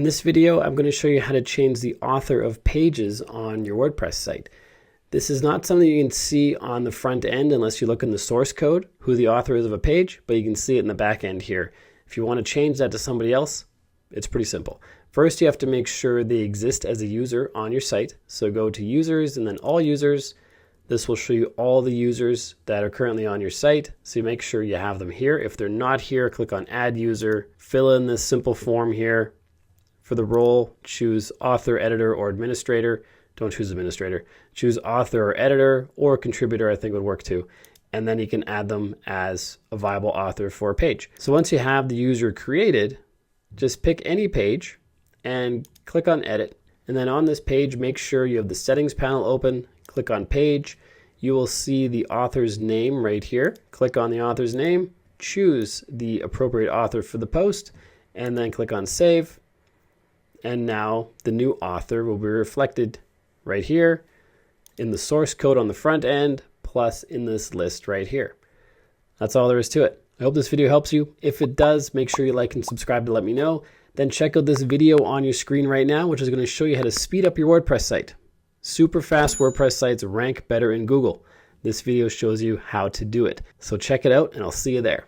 this video, I'm going to show you how to change the author of pages on your WordPress site. This is not something you can see on the front end unless you look in the source code, who the author is of a page, but you can see it in the back end here. If you want to change that to somebody else, it's pretty simple. First, you have to make sure they exist as a user on your site. So go to users and then all users. This will show you all the users that are currently on your site. So you make sure you have them here. If they're not here, click on add user, fill in this simple form here. For the role, choose author, editor, or administrator. Don't choose administrator. Choose author or editor or contributor, I think would work too. And then you can add them as a viable author for a page. So once you have the user created, just pick any page and click on edit. And then on this page, make sure you have the settings panel open. Click on page. You will see the author's name right here. Click on the author's name, choose the appropriate author for the post, and then click on save. And now the new author will be reflected right here in the source code on the front end, plus in this list right here. That's all there is to it. I hope this video helps you. If it does, make sure you like and subscribe to let me know. Then check out this video on your screen right now, which is going to show you how to speed up your WordPress site. Super fast WordPress sites rank better in Google. This video shows you how to do it. So check it out and I'll see you there.